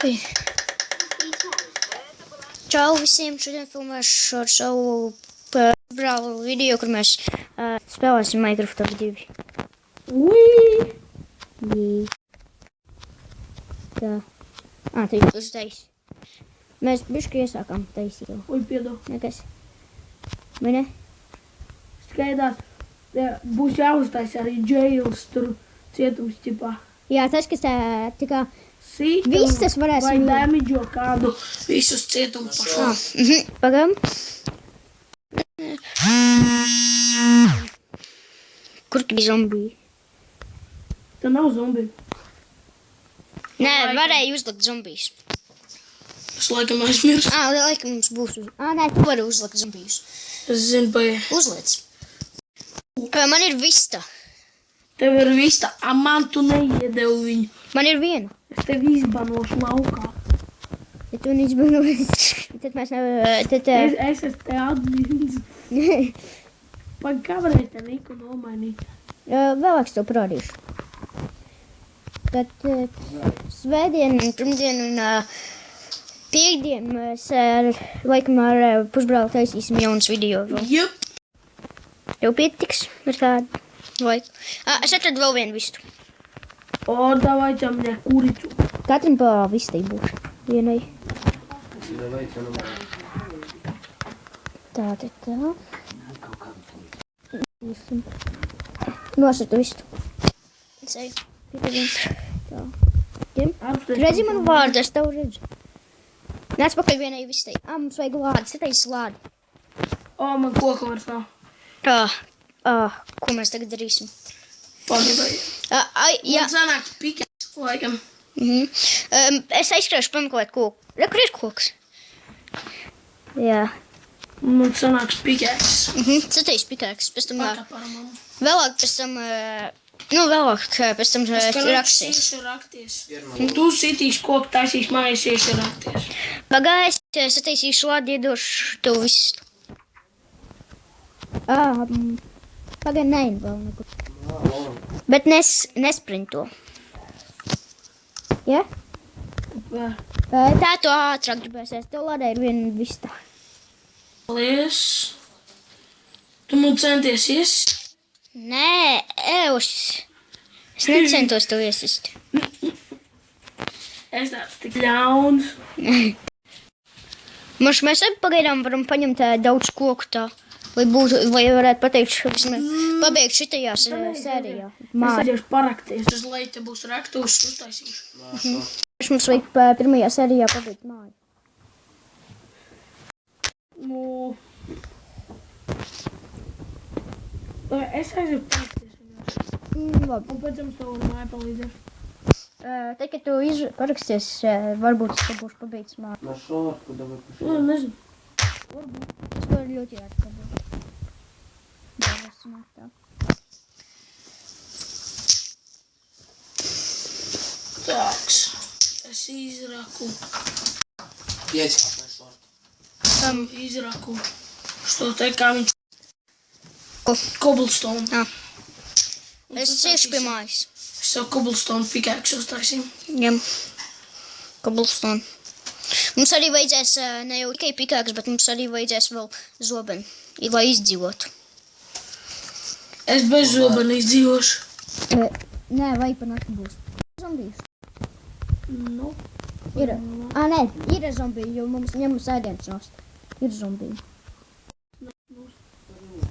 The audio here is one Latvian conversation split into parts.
Okay. Čau visiem, šodien filmēšu ar savu brālu video, kur mēs spēlēsim Minecraft 2. Ui! Tā. Tu jūs uztaisi. Mēs bišķi iesākām taisīt. Ui, piedod. Nekas. Vai ne? Skaidās, būs jāuztais arī jails tur cietums ķipā. Jā, tas, kas tā kā Sīkam vistas varēs... vai damidžo kādu visus cietumu pašā. Pagam. Kur bija zombiji? Tā nav zombiju. Nē, varēja uzlikt zombijus. Es laikam aizmirstu. Laikam mums būs nē, tu vari uzlikt zombijus. Es zinu, vai Uzliec. Man ir vista. tev ir vista, man tu neiedevu viņu. Man ir viena. Es tevi izbanošu laukā. Ja tu neizbanosi, tad mēs nevar... Es esmu te admins. Pag, kā varēja te Niku nomainīt? Vēlāk to parādīšu. Tad svētdien, pirmdien un piekdien mēs laikam ar pusbrāli taisīsim jaunas video. Jup. Tev pietiks ar tādu laiku. Es atradu vēl vienu vistu. O, давайте мне курицу. Katram pa vistai būs vienai. Tā. Nosatu vistu. Es eju. Tā. Redzi manu vārdu, es tev redzu. Nāc pakaļ vienai vistai. Mums vajag lādi, sataisi lādi. O, man koka vairs nav. Ko mēs tagad darīsim? Pagaidāju. Jā. Man sanāks pikets, laikam. Es aizskrēšu pameklēt koku. Re, kur ir koks? Jā. Man sanāks pikets. Sataisi pikēks, pēc tam Pakaparamam. vēlāk pēc tam rakstīs. Rakties. Tu sitīši koku, taisīši mājas, ieši rakties. Pagājis, sataisīšu lādi, iedošu tev visu. Pagaid, nē, vēl nekur. Bet nesprinto. Ja? Tā tu ātrāk gribēsies. Tev lādē ir viena vista. Paldies. Tu man centies iesist? Nē, es necentos tev iesist. Es tāds tik ļauns. Mēs abi pagaidām varam paņemt daudz koku tā, lai varētu pateikt, pabeigt šitajā sērijā. Es aģiešu parakties, uz lai te būs raktos, uztaisīšu. Mums vajag pirmajā sērijā pabeigt māju. Nu... Es aiziešu parakties viņos. Labi. Un pēc tam es tev ar māju palīdzēšu. Tad, kad tu paraksties, varbūt es te būšu pabeigts māju. На шорку давай пошли. Nu, nezinu. Tas var ļoti ārti pabeigt. Jā, es sanāk tā. Tāks. Es izraku. Петь на шорку. Tam izraku. Što te kā viņš... Cobblestone. Es ciešu pie mājas. Es savu cobblestone pikēksu uztaisīju. Jā. Cobblestone. Mums arī vajadzēs, ne jau tikai pikāks, bet mums arī vajadzēs vēl zobeni, lai izdzīvotu. Es bez zobena izdzīvošu. Nē, vai pa nakti būs. Zombijus. Nu. Ir. Nē, ir zombiji, jo mums ņemus ēdienas nost. Ir zombiji.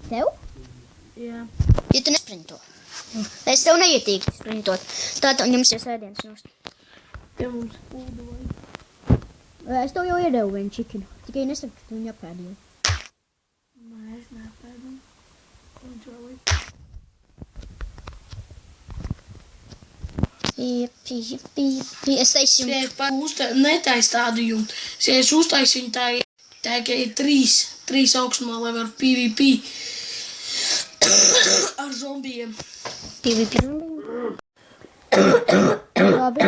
Tev? Jā. Ja tu nesprinto. Es tev neietīku sprintot. Tā tev ņemsies ēdienas nost. Te mums pūdu vai. Es tev jau iedevu vienu čikinu. Tikai nesaka, ka tu viņu apēdīji. Nē, es neapēdu. Viņš vēl ir. Es taisu Ja netais tādu jumtu. Ja es uztaisu viņu tā ka ir trīs augstumā, lai var PvP ar zombijiem. PvP zombiju. Labi.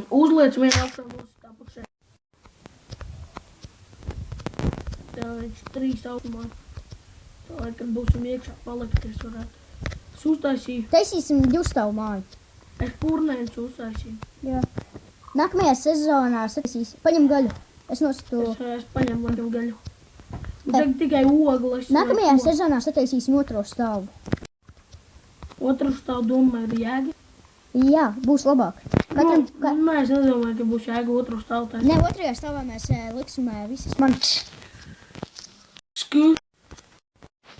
Uzliec vienu augstumā tā pušē. Tā viņš trīs augstumā. Tā lai, kad būsim iekšā palikties varētu. Es uztaisīju. Taisīsim divstāvu māju. Es purnēns uztaisīju. Jā. Nākamajā sezonā satasīs. Paņem gaļu. Es nostu. Es paņemu laikam gaļu. Tagad tikai ogles. Nākamajā sezonā sataisīsim otro stāvu. Otru stāvu domā ir jēga. Jā, būs labāk. Katram, Nē, es nedomāju, ka būs jēga otru stāvu taisīt. ne, otrajā stāvā mēs liksim visas mantas.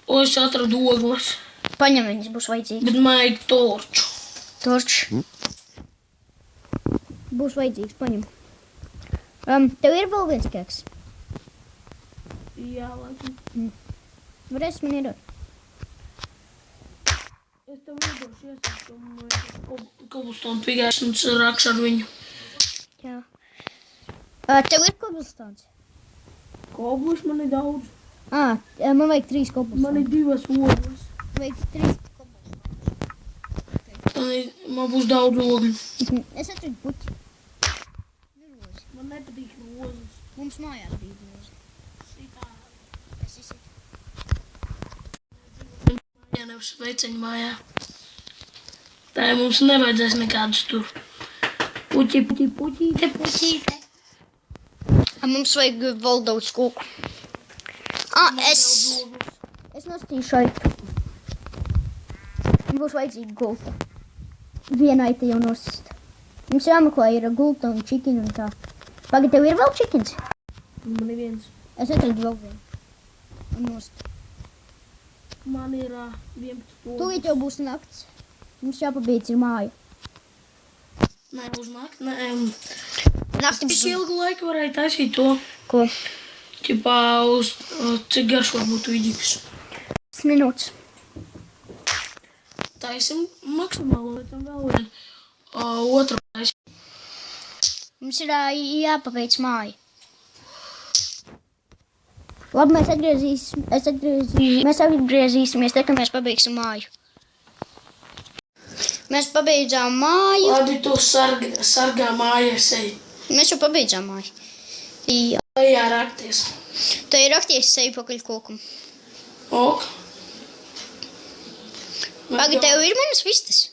O, es atradu ogles. Paņem viņas, būs vajadzīgs. Bet man vajag torču. Torčs. Būs vajadzīgs, paņem. Tev ir vēl viens keks? Jā, laikam. Varēs man iedot. Es tev iedošu iesaistījumu Cobblestone pigās un rakšu ar viņu. Jā. Tev ir koblstons? Koblis man ir daudz. Man vajag 3 koblstons. Man ir 2 ogles. vajag 3 koblstons. Man būs daudz ogļu. Es atradu puķi. Nerozi. Man nepatīk rozes. Mums mājās bija rozi. Es izsitu. Jā, nevis veiceņu mājā. Tā mums nevajadzēs nekādus tur. Puķīte. Mums vajag vēl daudz koku. Es nostīju šeit. Būs vajadzīga gulta. Vienai te jau nosist. Mums jāmeklē ir gulta un chicken un tā. Pagad, tev ir vēl chickens? Man ir viens. Es atradu vēl vienu. Un nost. Man ir 11 ogles. Tūlīt jau būs nakts. Mums jāpabeidz ir māja. Nē, uz nakti. Nē, Nakti cik ilgu laiku varēja taisīt to? Ko? Ķipā uz cik garš varbūt vidīgs. 10 minūtes. Taisim maksimālo, bet tam vēl vien otru taisim. Mums ir jāpabeidz māja. Labi, mēs atgriezīsimies, tad, kad mēs pabeigsim māju. Mēs pabeidzām māju. Labi, tu sargā mājas ej. Mēs jau pabeidzām māju. Jā. Lejā rakties. Tā ir rakties seju pakaļ kokam. Ok. Pagad, tev ir manas vistas?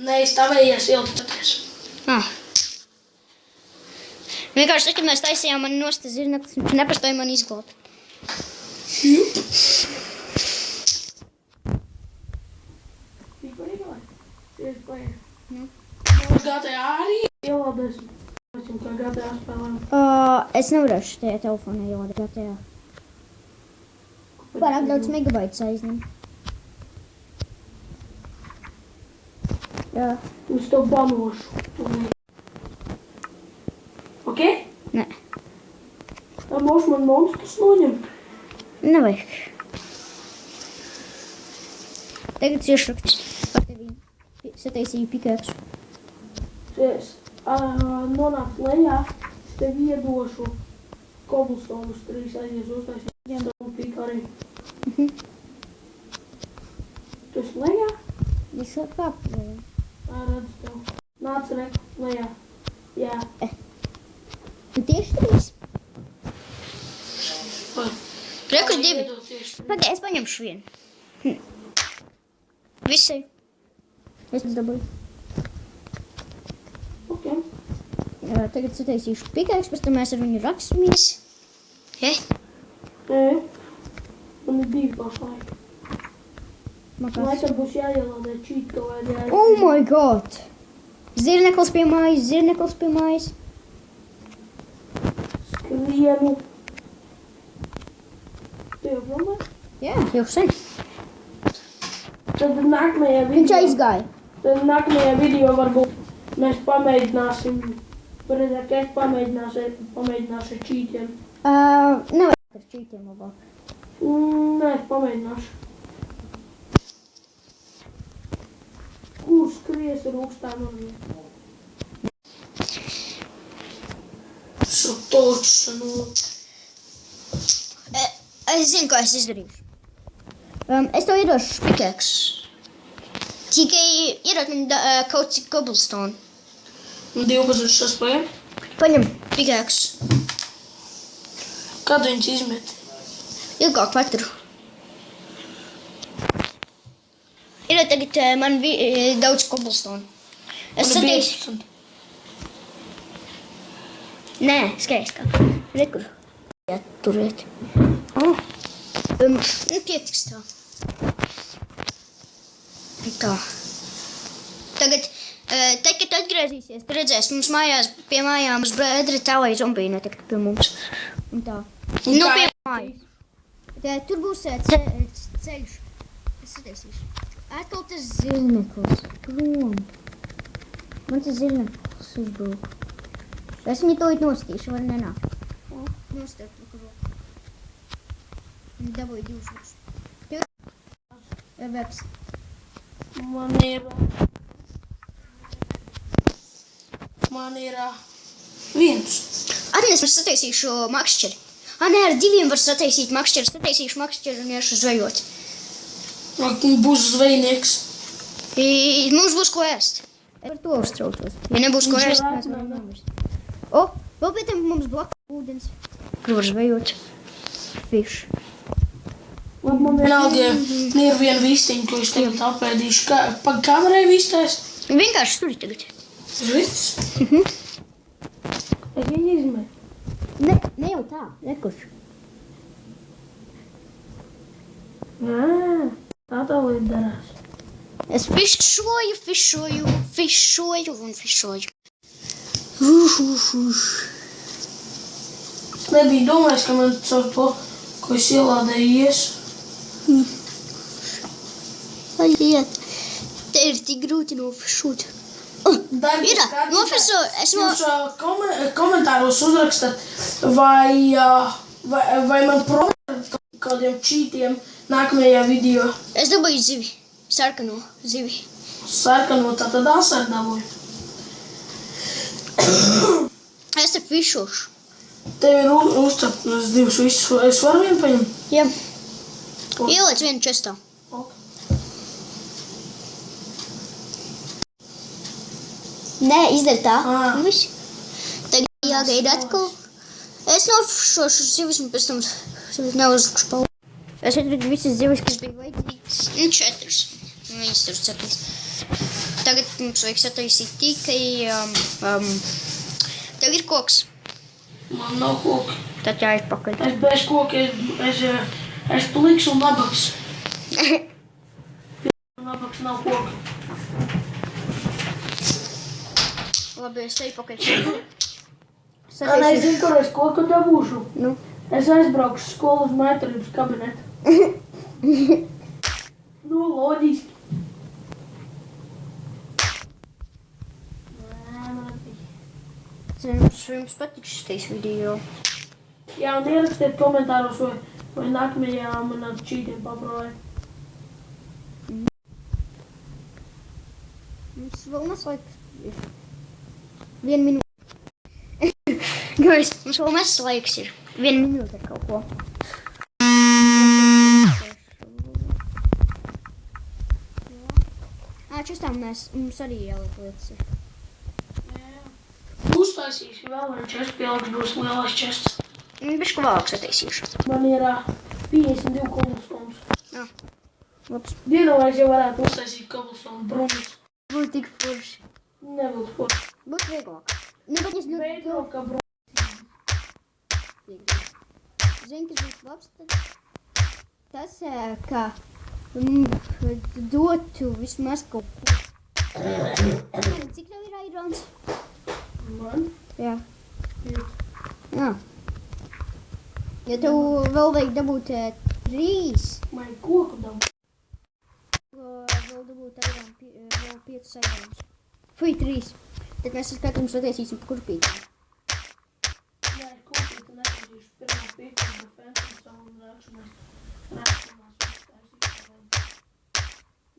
Nē, es tavējies ilgtaties. Vienkārši tad, kad mēs taisījām mani nost zirneklis, viņš nepastāja mani izglābt. GTA arī ielādēs. Esam kā GTA spēlēm. Es nevarēšu tajā telefonā ielādēt GTA. Pārāk daudz megabaitus aizņem. Jā. Es to banošu. Ok? Nē, Tā moš man monstrus noņem. nevajag. Tagad ciešrakts par tevi. Sataisīju pikēksu. Es nonākt lejā, es tev iedošu Cobblestonus 3 aizies uztaisīt. Jā. Un pika arī. Tu esi lejā? Es kāpu vēl. Tā redz tev. Nāc rek, lejā. Jā. Tu tieši 3? Rekus 2. Iedod tieši. Pagad, es paņemšu vienu. Visai. Es dabūju. Ok. Tagad sataisīšu pikēksu, pēc tam mēs ar viņu raksimies. Man ir 2 pašlaik. Makās. Laikam būs jāielādē cheat code. Oh my god! Zirneklis pie mājas. Skrienu. Tu jau filmē? Jā, jau sen. Tad nākamajā video. Viņš aizgāja. Tad nākamajā video varbūt mēs pamēģināsim. Redzēt, ka es pamēģināšu ar cheatiem. Nevajag ar čītiem labāk. Nē, es pamēģināšu. Kur skries ar augstām un Satočanu. Es zinu, ko es izdarīšu. Es tev iedošu pikēksu. Tikai iedot man kaut cik cobblestone. 12 saspēja. Paņem pikēksu. Kad viņš izmet? Ilgāk vatru. Ir tagad man daudz cobblestone. Es Man ir satīšu. 15. Nē, skaisti kā. Rekur. Jā, turiet. Pietiks tā. Tā. Tagad, kad atgriezīsies, tu redzēsi, mums mājās, pie mājām uz bēdri tālai zombiji netikt pie mums. Un tā. Nu, pie mājas. Tur būs ceļš. Es sataisīšu. Atkal tas zirneklis. Prom. Man tas zirneklis uzbrūk. Es viņu tūlīt nostīšu, var nenākt. Nostāt par roku. Dabūju 2 šūks. Tev? Webs. Man ir 1. Atnes, es sataisīšu makšķeri. Nē, ar 2 var sataisīt makšķeri. Sataisīšu makšķeri un iešu zvejot. Būs zvejnieks. Mums būs ko ēst. Es par to uztraucos. Ja nebūs ko ēst, mēs varam nomirst. Vēl pie tam mums blakus ūdens. Kur var zvejot. Fish. Man vienalga ir viena vistiņa, ko es tagad apēdīšu. Kā varēja vistēs? Vienkārši sturi tagad. Vists? Es viņu izmēju. Ne jau tā, rekurš. Tā tā lieta darās. Es fišoju un fišoju. Es nebiju domājis, ka man caur to, ko es ielādēju, ies. Aiziet. Te ir tik grūti nofišot. Ir, nofišoju. Jūs komentāros uzrakstat, vai man problēma kādiem čītiem nākamajā video. Es dabūju zivi. Sarkano zivi. Sarkano, tātad asaru dabūju. Es te fišošu. Tev ir uzceptas 2 visus. Es varu vienu paņemt? Jā. Ieliec vienu čestā. Nē, izdara tā. Viss. Tagad jāgaida atkal. Es nofišošu zivis un pēc tam neuzlikšu palu. Es atradu visas zivis, kas bija vajadzīgas. 4. Viņas tur cepīs. Tagad mums vajag sataisīt tikai... Tev ir koks. Man nav koka. Tad jāiet pakaļ. Es bez koka, es pliks un nabaks. Nabaks nav koka. Labi, es eju pakaļ. Es zinu, kur es koku dabūšu. Nu. Es aizbraukšu skolu uz maitarības kabinetu. Nu, loģiski. Jums patiks šitais video. Jā, un ierakstiet komentāros, vai nākamajā man ar čītiem paprojāt. Mums vēl maz laiks. 1 minūte. Guys, mums vēl maz laiks ir. 1 minūte ar kaut ko. Čestām mums arī jāliek lietas ir. Uztaisīšu vēl vienu čestu, pieliks būs lielais čests. Bišku vēlāks attaisīšu. Man ir 52 koblstones. Jā. Labs. Dienovais jau varētu uztaisīt koblstone bruņus. Būtu tik forši. Nebūtu forši. Būtu vieglāk. Nu, bet es Veidro, ka bruņus. Zini, kas būtu labs tad? Tas, ka dotu vismaz kaut ko. Cik tev ir airons? Man? Jā. Jā. Ja tev vēl vajag dabūt 3. Man ir koku dabūt. Vēl dabūt vēl 5 airons. Fui, 3. Tad mēs skatām sataisīsim pa kurpītām. Jā, ir kurpīti netaisīšu pirmā pītām, bet pēcam savu rākšanās uztaisīšu.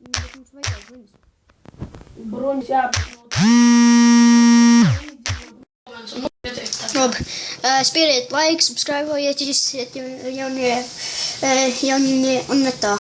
Bet mums vajag bruņus. Bruņus jāpēc Labi, spiediet laiku, subscribe, ja esat jaunie un ne tā.